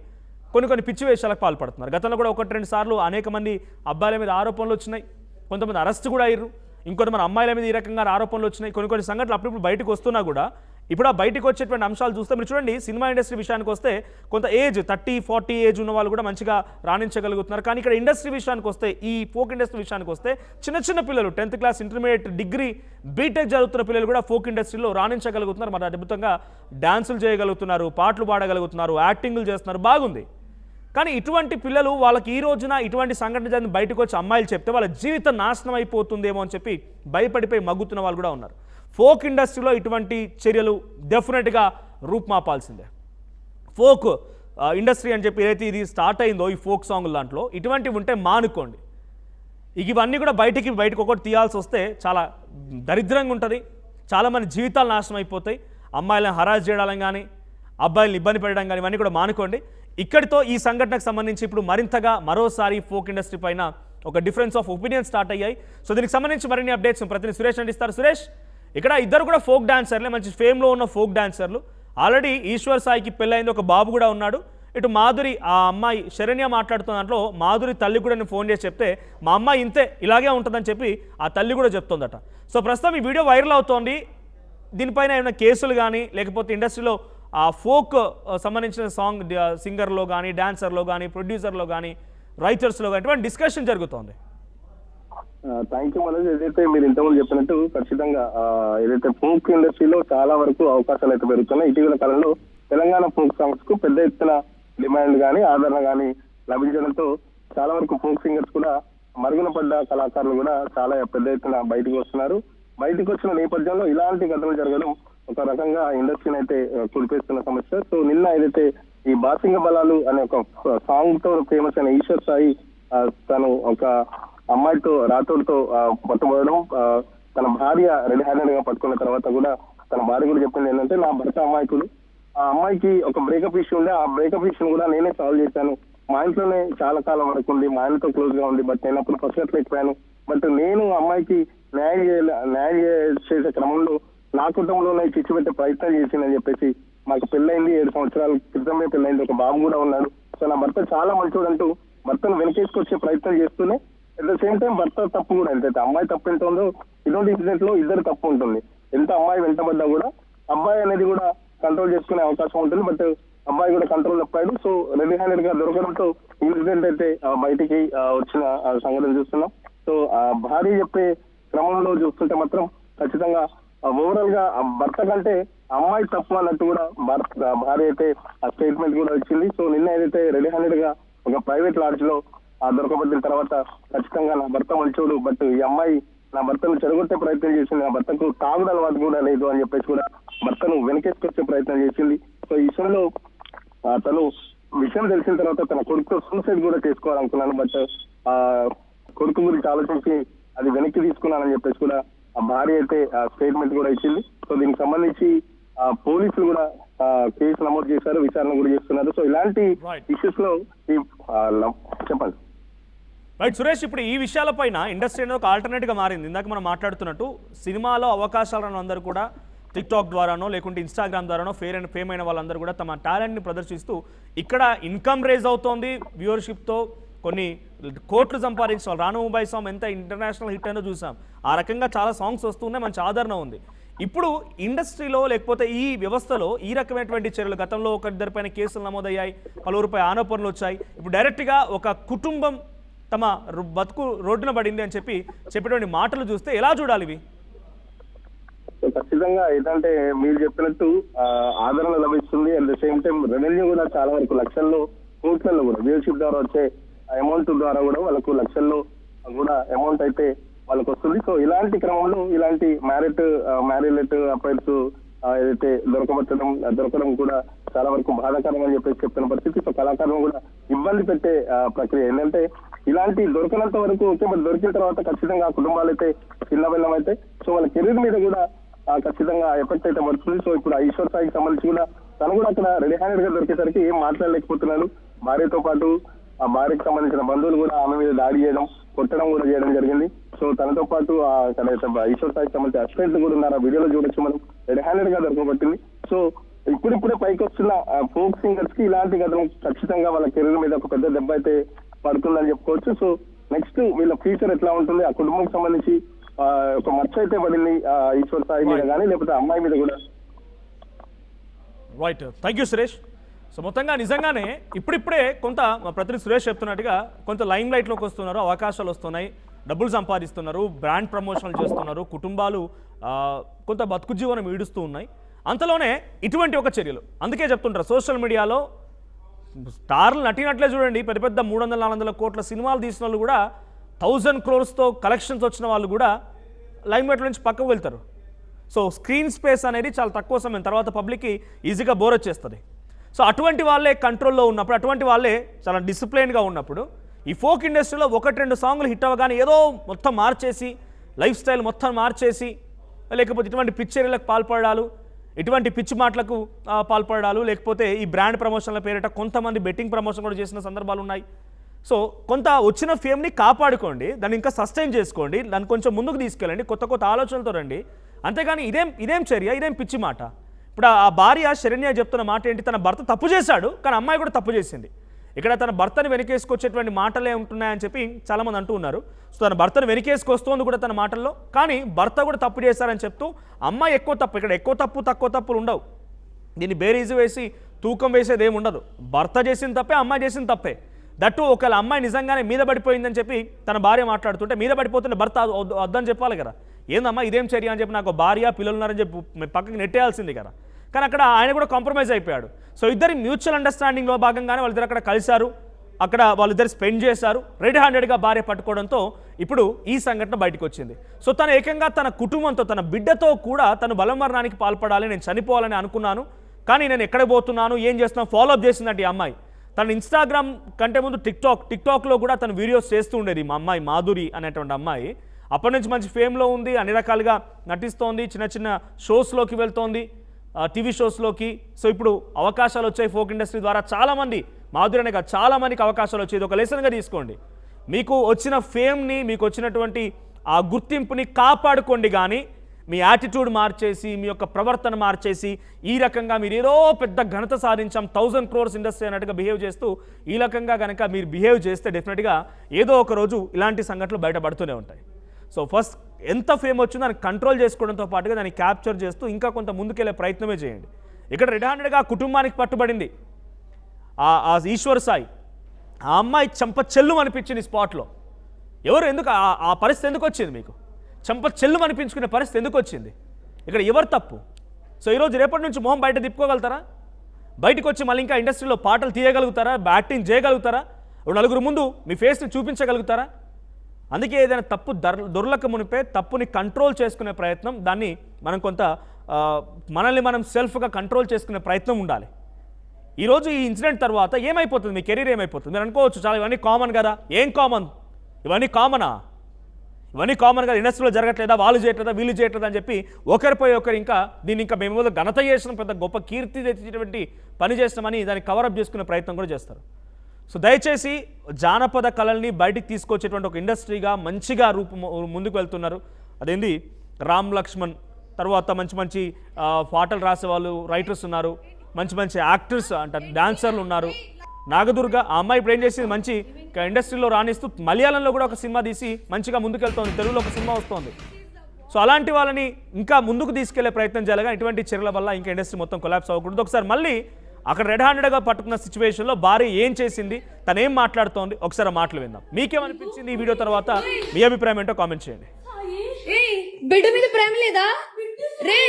కొన్ని పిచ్చి వేషాలకు పాల్పడుతున్నారు. గతంలో కూడా 1-2 సార్లు అనేక మంది అబ్బాయిల మీద ఆరోపణలు వచ్చినాయి, కొంతమంది అరెస్ట్ కూడా అయ్యారు, ఇంకొంతమంది అమ్మాయిల మీద ఈ రకంగా ఆరోపణలు వచ్చినాయి. కొన్ని సంఘటనలు అప్పుడప్పుడు బయటకు వస్తున్నా కూడా ఇప్పుడు ఆ బయటకు వచ్చేటువంటి అంశాలు చూస్తే మీరు చూడండి, సినిమా ఇండస్ట్రీ విషయానికి వస్తే కొంత ఏజ్ 30-40 ఏజ్ ఉన్న వాళ్ళు కూడా మంచిగా రాణించగలుగుతున్నారు. కానీ ఇక్కడ ఇండస్ట్రీ విషయానికి వస్తే, ఈ ఫోక్ ఇండస్ట్రీ విషయానికి వస్తే చిన్న చిన్న పిల్లలు 10th class, intermediate, degree, BTech చదువుతున్న పిల్లలు కూడా ఫోక్ ఇండస్ట్రీలో రాణించగలుగుతున్నారు. మరి అద్భుతంగా డాన్సులు చేయగలుగుతున్నారు, పాటలు పాడగలుగుతున్నారు, యాక్టింగ్లు చేస్తున్నారు, బాగుంది. కానీ ఇటువంటి పిల్లలు వాళ్ళకి ఈ రోజున ఇటువంటి సంఘటన జరిగిన బయటకు వచ్చి అమ్మాయిలు చెప్తే వాళ్ళ జీవితం నాశనం అయిపోతుందేమో అని చెప్పి భయపడిపోయి మగ్గుతున్న వాళ్ళు కూడా ఉన్నారు. ఫోక్ ఇండస్ట్రీలో ఇటువంటి చర్యలు డెఫినెట్గా రూపుమాపాల్సిందే. ఫోక్ ఇండస్ట్రీ అని చెప్పి ఏదైతే ఇది స్టార్ట్ అయిందో ఈ ఫోక్ సాంగుల దాంట్లో ఇటువంటివి ఉంటే మానుకోండి. ఇవన్నీ కూడా బయటకు ఒకటి తీయాల్సి వస్తే చాలా దరిద్రంగా ఉంటుంది. చాలామంది జీవితాలు నాశనం అయిపోతాయి. అమ్మాయిలను హరాజ్ చేయడం కానీ, అబ్బాయిలను ఇబ్బంది పెట్టడం కానీ ఇవన్నీ కూడా మానుకోండి. ఇక్కడితో ఈ సంఘటనకు సంబంధించి ఇప్పుడు మరింతగా మరోసారి ఫోక్ ఇండస్ట్రీ పైన ఒక డిఫరెన్స్ ఆఫ్ ఒపీనియన్ స్టార్ట్ అయ్యాయి. సో దీనికి సంబంధించి మరిన్ని అప్డేట్స్ ప్రతినిధి సురేష్ అందిస్తారు. సురేష్, ఇక్కడ ఇద్దరు కూడా ఫోక్ డాన్సర్లే, మంచి ఫేమ్లో ఉన్న ఫోక్ డాన్సర్లు. ఆల్రెడీ ఈశ్వర్ సాయికి పెళ్ళైంది, ఒక బాబు కూడా ఉన్నాడు. ఇటు మాధురి, ఆ అమ్మాయి శరణ్య మాట్లాడుతున్న దాంట్లో మాధురి తల్లి కూడా నేను ఫోన్ చేసి చెప్తే మా అమ్మాయి ఇంతే, ఇలాగే ఉంటుందని చెప్పి ఆ తల్లి కూడా చెప్తోందట. సో ప్రస్తుతం ఈ వీడియో వైరల్ అవుతోంది. దీనిపైన ఏమైనా కేసులు కానీ, లేకపోతే ఇండస్ట్రీలో ఆ ఫోక్ సంబంధించిన సాంగ్ సింగర్లో కానీ, డాన్సర్లో కానీ, ప్రొడ్యూసర్లో కానీ, రైటర్స్లో కానీ ఇటువంటి డిస్కషన్ జరుగుతోంది. Thank you Manoj. ఏదైతే మీరు ఇంతకుముందు చెప్పినట్టు ఖచ్చితంగా ఏదైతే ఫోక్ ఇండస్ట్రీలో చాలా వరకు అవకాశాలు అయితే పెరుగుతున్నాయి. ఇటీవల కాలంలో తెలంగాణ ఫోక్ సాంగ్స్ కు పెద్ద ఎత్తున డిమాండ్ కానీ, ఆదరణ కానీ లభించడంతో చాలా వరకు ఫోక్ సింగర్స్ కూడా మరుగున పడ్డ కళాకారులు కూడా చాలా పెద్ద ఎత్తున బయటకు వస్తున్నారు. బయటకు వచ్చిన నేపథ్యంలో ఇలాంటి ఘటనలు జరగడం ఒక రకంగా ఇండస్ట్రీని అయితే కుడిపేస్తున్న సమస్య. సో నిన్న ఏదైతే ఈ బాసింగ బలాలు అనే ఒక సాంగ్ తో ఫేమస్ అయిన ఈశ్వర్ సాయి తను ఒక అమ్మాయితో రాతోడితో పట్టుబడడం, తన భార్య రెడీ హ్యాండెడ్ గా పట్టుకున్న తర్వాత కూడా తన భార్య కూడా చెప్పింది ఏంటంటే, నా భర్త అమాయకుడు, ఆ అమ్మాయికి ఒక బ్రేకప్ ఇష్యూ ఉండే, ఆ బ్రేకప్ ఇష్యూ కూడా నేనే సాల్వ్ చేశాను. మా ఇంట్లోనే చాలా కాలం వరకు ఉంది, మా ఆయనతో క్లోజ్ గా ఉంది, బట్ నేను అప్పుడు పసగట్లేకపోయాను. బట్ నేను అమ్మాయికి న్యాయం చేసే క్రమంలో నా కుటుంబంలోనే చిచ్చు పెట్టే ప్రయత్నం చేసిందని చెప్పేసి, మాకు పెళ్ళైంది 7 సంవత్సరాల క్రితమే పెళ్ళైంది, ఒక బాబు కూడా ఉన్నాడు. సో నా భర్త చాలా మంచోడు అంటూ భర్తను వెనకేసుకొచ్చే ప్రయత్నం చేస్తూనే అట్ ద సేమ్ టైం భర్త తప్పు కూడా ఎంతైతే అమ్మాయి తప్పు ఎంత ఉందో ఇటువంటి ఇన్సిడెంట్ లో ఇద్దరు తప్పు ఉంటుంది. ఎంత అమ్మాయి వెంటబడ్డా కూడా అబ్బాయి అనేది కూడా కంట్రోల్ చేసుకునే అవకాశం ఉంటుంది. బట్ అబ్బాయి కూడా కంట్రోల్ తప్పాడు. సో రెడీ హ్యాండెడ్ గా దొరకడంతో ఇన్సిడెంట్ అయితే బయటికి వచ్చిన సంఘటన చూస్తున్నాం. సో ఆ భార్య చెప్పే క్రమంలో చూస్తుంటే మాత్రం ఖచ్చితంగా ఓవరాల్ గా భర్త కంటే అమ్మాయి తప్పు అన్నట్టు కూడా భార్య అయితే ఆ స్టేట్మెంట్ కూడా వచ్చింది. సో నిన్న ఏదైతే రెడీ హ్యాండెడ్ గా ఒక ప్రైవేట్ లాడ్జ్ లో దొరకబడిన తర్వాత ఖచ్చితంగా నా భర్త మంచోడు, బట్ ఈ అమ్మాయి నా భర్తను చెడగొట్టే ప్రయత్నం చేసింది, నా భర్తకు తాగుడు అలవాటు కూడా లేదు అని చెప్పేసి కూడా భర్తను వెనకేసుకొచ్చే ప్రయత్నం చేసింది. సో ఈ విషయంలో తను విషయం తెలిసిన తర్వాత తన కొడుకుతో సూసైడ్ కూడా చేసుకోవాలనుకున్నాను, బట్ కొడుకు గురించి ఆలోచించి అది వెనక్కి తీసుకున్నానని చెప్పేసి కూడా ఆ భార్య అయితే స్టేట్మెంట్ కూడా ఇచ్చింది. సో దీనికి సంబంధించి పోలీసులు కూడా కేసు నమోదు చేశారు, విచారణ కూడా చేస్తున్నారు. సో ఇలాంటి ఇష్యూస్ లో చెప్పండి. రైట్ సురేష్, ఇప్పుడు ఈ విషయాలపైన ఇండస్ట్రీ అనేది ఒక ఆల్టర్నేట్గా మారింది. ఇందాక మనం మాట్లాడుతున్నట్టు సినిమాలో అవకాశాలను అందరూ కూడా టిక్టాక్ ద్వారానో లేకుంటే ఇన్స్టాగ్రామ్ ద్వారానో ఫేమ్ అయిన వాళ్ళందరూ కూడా తమ టాలెంట్ని ప్రదర్శిస్తూ ఇక్కడ ఇన్కమ్ రేజ్ అవుతోంది. వ్యూవర్షిప్తో కొన్ని కోట్లు సంపాదించాలి. రాను ముంబై సాంగ్ ఎంత ఇంటర్నేషనల్ హిట్ అయినా చూసాం. ఆ రకంగా చాలా సాంగ్స్ వస్తున్నాయి, మంచి ఆదరణ ఉంది. ఇప్పుడు ఇండస్ట్రీలో లేకపోతే ఈ వ్యవస్థలో ఈ రకమైనటువంటి చర్యలు, గతంలో ఒకరిద్దరిపైన కేసులు నమోదయ్యాయి, పలువురిపై ఆరోపణలు వచ్చాయి. ఇప్పుడు డైరెక్ట్గా ఒక కుటుంబం తమ బతుకు రోడ్డున పడింది అని చెప్పేటువంటి మాటలు చూస్తే ఎలా చూడాలి ఇవి? ఖచ్చితంగా ఏంటంటే మీరు చెప్పినట్టు ఆదరణ లభిస్తుంది. At the same time revenue కూడా చాలా వరకు లక్షల్లో, కోట్లలో కూడా వ్యూషిప్ ద్వారా వచ్చే అమౌంట్ ద్వారా కూడా వాళ్ళకు లక్షల్లో కూడా అమౌంట్ అయితే వాళ్ళకు వస్తుంది. సో ఇలాంటి క్రమంలో ఇలాంటి మ్యారేజ్ అఫైర్స్ ఏదైతే దొరకడం కూడా చాలా వరకు బాధాకరం అని చెప్పేసి చెప్తున్న పరిస్థితి. సో కళాకారులు కూడా ఇబ్బంది పెట్టే ప్రక్రియ ఏంటంటే ఇలాంటి దొరకనంత వరకు ఓకే, బట్ దొరికిన తర్వాత ఖచ్చితంగా ఆ కుటుంబాలు అయితే చిన్నబిన్నం అయితే సో వాళ్ళ కెరీర్ మీద కూడా ఖచ్చితంగా ఎఫెక్ట్ అయితే పడుతుంది. సో ఇప్పుడు ఈశ్వర్ సాయికి సంబంధించి కూడా తను కూడా అక్కడ రెడీ హ్యాండెడ్ గా దొరికేసరికి ఏం మాట్లాడలేకపోతున్నాడు. భార్యతో పాటు ఆ భార్యకు సంబంధించిన బంధువులు కూడా ఆమె మీద దాడి చేయడం, కొట్టడం కూడా చేయడం జరిగింది. సో తనతో పాటు ఈశ్వర్ సాయికి సంబంధించిన అసిస్టెంట్లు కూడా ఉన్నారు. ఆ వీడియోలో చూడొచ్చు మనం, రెడీ హ్యాండెడ్ గా దొరకబట్టింది. సో ఇప్పుడిప్పుడే పైకి వస్తున్న ఫోక్ సింగర్స్ కి ఇలాంటి ఘటన ఖచ్చితంగా వాళ్ళ కెరీర్ మీద ఒక పెద్ద దెబ్బ అయితే పడుతుందని చెప్పుకోవచ్చు. సో నెక్స్ట్ వీళ్ళ ఫ్యూచర్ ఎట్లా ఉంటుంది, ఆ కుటుంబం సంబంధించి ఒక మచ్చ అయితే పడింది ఈశ్వర్ సాయి మీద కానీ లేకపోతే అమ్మాయి మీద కూడా. Right, thank you Suresh. So మొత్తంగా నిజంగానే ఇప్పుడిప్పుడే కొంత మా ప్రతినిధి సురేష్ చెప్తున్నట్టుగా కొంత లైమ్ లైట్లోకి వస్తున్నారు, అవకాశాలు వస్తున్నాయి, డబ్బులు సంపాదిస్తున్నారు, బ్రాండ్ ప్రమోషన్లు చేస్తున్నారు, కుటుంబాలు కొంత బతుకు జీవనం ఈడుస్తూ ఉన్నాయి. అంతలోనే ఇటువంటి ఒక చర్యలు, అందుకే చెప్తుంటారు సోషల్ మీడియాలో స్టార్లు నటినట్లే చూడండి, పెద్ద పెద్ద 300-400 కోట్ల సినిమాలు తీసిన వాళ్ళు కూడా 1000 crores కలెక్షన్స్ వచ్చిన వాళ్ళు కూడా లైమ్ లైట్ నుంచి పక్కకు వెళ్తారు. సో స్క్రీన్ స్పేస్ అనేది చాలా తక్కువ సమయం తర్వాత పబ్లిక్కి ఈజీగా బోర్ వచ్చేస్తుంది. సో అటువంటి వాళ్ళే కంట్రోల్లో ఉన్నప్పుడు, అటువంటి వాళ్ళే చాలా డిసిప్లైన్గా ఉన్నప్పుడు ఈ ఫోక్ ఇండస్ట్రీలో 1-2 సాంగ్లు హిట్ అవ్వగానే ఏదో మొత్తం మార్చేసి లైఫ్ స్టైల్ మొత్తం మార్చేసి, లేకపోతే ఇటువంటి పిక్చర్లకు పాల్పడాలు, ఇటువంటి పిచ్చి మాటలకు పాల్పడాలు, లేకపోతే ఈ బ్రాండ్ ప్రమోషన్ల పేరిట కొంతమంది బెట్టింగ్ ప్రమోషన్ కూడా చేసిన సందర్భాలు ఉన్నాయి. సో కొంత వచ్చిన ఫేమ్ని కాపాడుకోండి, దాన్ని ఇంకా సస్టైన్ చేసుకోండి, దాన్ని కొంచెం ముందుకు తీసుకెళ్ళండి, కొత్త కొత్త ఆలోచనలతో రండి. అంతేగాని ఇదేం చర్య, ఇదేం పిచ్చి మాట. ఇప్పుడు ఆ భార్య శరణ్య చెప్తున్న మాట ఏంటి, తన భర్త తప్పు చేశాడు కానీ అమ్మాయి కూడా తప్పు చేసింది. ఇక్కడ తన భర్తను వెనకేసుకొచ్చేటువంటి మాటలే ఉంటున్నాయని చెప్పి చాలామంది అంటూ ఉన్నారు. సో తన భర్తను వెనకేసుకొస్తోంది కూడా తన మాటల్లో, కానీ భర్త కూడా తప్పు చేశారని చెప్తూ అమ్మాయి ఎక్కువ తప్పు, ఇక్కడ ఎక్కువ తప్పు తక్కువ తప్పులు ఉండవు, దీన్ని బేరీజు వేసి తూకం వేసేది ఏమి ఉండదు. భర్త చేసిన తప్పే, అమ్మాయి చేసిన తప్పే. దట్టు ఒకవేళ అమ్మాయి నిజంగానే మీద పడిపోయిందని చెప్పి తన భార్య మాట్లాడుతుంటే, మీద పడిపోతుంటే భర్త వద్దని చెప్పాలి కదా, ఏందమ్మా ఇదేం చర్య అని చెప్పి, నాకు భార్య పిల్లలు ఉన్నారని చెప్పి పక్కకి నెట్టేయాల్సింది కదా. కానీ అక్కడ ఆయన కూడా కాంప్రమైజ్ అయిపోయాడు. సో ఇద్దరి మ్యూచువల్ అండర్స్టాండింగ్లో భాగంగానే వాళ్ళిద్దరు అక్కడ కలిశారు, అక్కడ వాళ్ళిద్దరు స్పెండ్ చేశారు. రెడ్ హ్యాండెడ్గా భార్య పట్టుకోవడంతో ఇప్పుడు ఈ సంఘటన బయటకు వచ్చింది. సో తను ఏకంగా తన కుటుంబంతో, తన బిడ్డతో కూడా తను బలమరణానికి పాల్పడాలి, నేను చనిపోవాలని అనుకున్నాను, కానీ నేను ఎక్కడ పోతున్నాను, ఏం చేస్తున్నాను, ఫాలోఅప్ చేసిందంటే ఈ అమ్మాయి. తను ఇన్స్టాగ్రామ్ కంటే ముందు టిక్టాక్లో కూడా తను వీడియోస్ చేస్తూ ఉండేది మా అమ్మాయి, మాధురి అనేటువంటి అమ్మాయి. అప్పటి నుంచి మంచి ఫేమ్లో ఉంది, అన్ని రకాలుగా నటిస్తోంది, చిన్న చిన్న షోస్లోకి వెళ్తోంది, టీవీ షోస్లోకి. సో ఇప్పుడు అవకాశాలు వచ్చాయి ఫోక్ ఇండస్ట్రీ ద్వారా, చాలామంది, మాధురి అనే కాదు చాలామందికి అవకాశాలు వచ్చేది. ఒక లెసన్గా తీసుకోండి, మీకు వచ్చిన ఫేమ్ని, మీకు వచ్చినటువంటి ఆ గుర్తింపుని కాపాడుకోండి, కానీ మీ యాటిట్యూడ్ మార్చేసి, మీ యొక్క ప్రవర్తన మార్చేసి, ఈ రకంగా మీరు ఏదో పెద్ద ఘనత సాధించాం 1000 crores ఇండస్ట్రీ అన్నట్టుగా బిహేవ్ చేస్తూ ఈ రకంగా కనుక మీరు బిహేవ్ చేస్తే డెఫినెట్గా ఏదో ఒక రోజు ఇలాంటి సంఘటనలు బయటపడుతూనే ఉంటాయి. సో ఫస్ట్ ఎంత ఫేమ్ వచ్చిందో దాన్ని కంట్రోల్ చేసుకోవడంతో పాటుగా దాన్ని క్యాప్చర్ చేస్తూ ఇంకా కొంత ముందుకెళ్ళే ప్రయత్నమే చేయండి. ఇక్కడ రెడ్ హ్యాండెడ్గా కుటుంబానికి పట్టుబడింది ఆ ఈశ్వర్ సాయి. ఆ అమ్మాయి చెంప చెల్లు అనిపించింది స్పాట్లో. ఎవరు ఎందుకు ఆ పరిస్థితి ఎందుకు వచ్చింది, మీకు చెంప చెల్లు అనిపించుకునే పరిస్థితి ఎందుకు వచ్చింది, ఇక్కడ ఎవరు తప్పు? సో ఈరోజు రేపటి నుంచి మొహం బయట తిప్పుకోగలుగుతారా, బయటకు వచ్చి మళ్ళీ ఇంకా ఇండస్ట్రీలో పాటలు తీయగలుగుతారా, యాక్టింగ్ చేయగలుగుతారా, నలుగురు ముందు మీ ఫేస్ని చూపించగలుగుతారా? అందుకే ఏదైనా తప్పు దొరలక మునిపే తప్పుని కంట్రోల్ చేసుకునే ప్రయత్నం, దాన్ని మనం కొంత మనల్ని మనం సెల్ఫ్గా కంట్రోల్ చేసుకునే ప్రయత్నం ఉండాలి. ఈరోజు ఈ ఇన్సిడెంట్ తర్వాత ఏమైపోతుంది, మీ కెరీర్ ఏమైపోతుంది? మీరు అనుకోవచ్చు చాలా ఇవన్నీ కామన్ కదా, ఏం కామన్, ఇవన్నీ కామనా? ఇవన్నీ కామన్ కదా, ఇండస్ట్రీలో జరగట్లేదా, వాళ్ళు చేయట్లేదా, వీళ్ళు చేయట్లేదా అని చెప్పి ఒకరిపై ఒకరు ఇంకా దీన్ని ఇంకా మేము ఘనత చేసిన పెద్ద గొప్ప కీర్తి తెచ్చేటువంటి పని చేస్తామని దాన్ని కవరప్ చేసుకునే ప్రయత్నం కూడా చేస్తారు. సో దయచేసి జానపద కళల్ని బయటికి తీసుకొచ్చేటువంటి ఒక ఇండస్ట్రీగా మంచిగా ముందుకు వెళ్తున్నారు. అదేంది రామ్ లక్ష్మణ్, తర్వాత మంచి మంచి పాటలు రాసే వాళ్ళు రైటర్స్ ఉన్నారు, మంచి మంచి యాక్టర్స్ అంటే డాన్సర్లు ఉన్నారు. నాగదుర్గ ఆ అమ్మాయి ఇప్పుడు ఏం చేసింది, మంచి ఇండస్ట్రీలో రాణిస్తూ మలయాళంలో కూడా ఒక సినిమా తీసి మంచిగా ముందుకెళ్తోంది, తెలుగులో ఒక సినిమా వస్తోంది. సో అలాంటి వాళ్ళని ఇంకా ముందుకు తీసుకెళ్లే ప్రయత్నం చేయాలి, ఇటువంటి చర్యల వల్ల ఇంకా ఇండస్ట్రీ మొత్తం కొలాప్స్ అవ్వకూడదు. ఒకసారి మళ్ళీ అక్కడ రెడ్ హ్యాండెడ్గా పట్టుకున్న సిచ్యువేషన్లో భార్య ఏం చేసింది, తను ఏం మాట్లాడుతోంది, ఒకసారి మాటలు విందాం. మీకేమనిపించింది ఈ వీడియో తర్వాత, మీ అభిప్రాయం ఏంటో కామెంట్ చేయండి. బిడ్డ మీద ప్రేమ లేదా రే?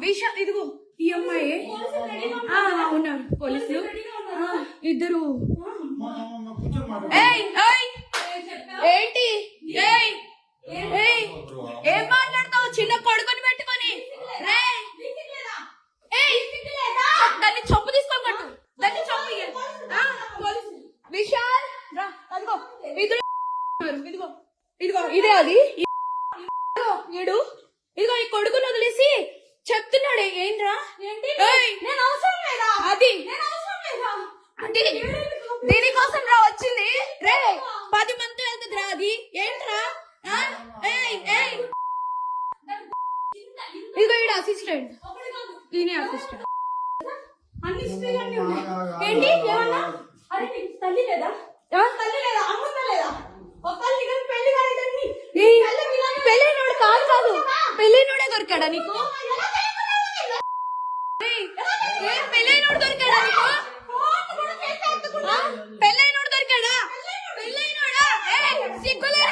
విశాల్ ఇదిగో ఈ అమ్మాయి ఉన్నారు పోలీసులు ఇద్దరు. ఏంటి ఏం మాట్లాడతావు చిన్న కొడుకుని పెట్టుకొని? దాన్ని చంపు తీసుకొని కట్టు, దాన్ని చంపు. విశాల్ రా, అదిగో ఇదిగో ఇదిగో ఇదే అది ఏడు. ఇదిగో ఈ కొడుకుని వదిలేసి చెప్తున్నాడు ఏంట్రా, ఏంటి నేను అవసరం లేదా, అది అంటే దీనికోసం రా వచ్చింది రే, 10 మంది వెళ్తుంది రా, అది ఏంట్రా? ఇదిగో ఈడ అసిస్టెంట్, ఈయనే అసిస్టెంట్. అన్ని స్త్రీలన్నీ ఉన్నాయి. ఏంటి ఏమన్నా? అరే నీకు తల్లి లేదా, తల్లి లేదా, అమ్మ లేదా? ఒకళ్ళ పెళ్లి కాలేదండి, పెళ్ళైనోడు కాదు పెళ్ళైనోడే దొరికాడా నీకు పెళ్ళైనోడు దొరికాడా నీకు పెళ్ళైనోడు దొరికాడా పెళ్ళైనోడా సిగ్గులే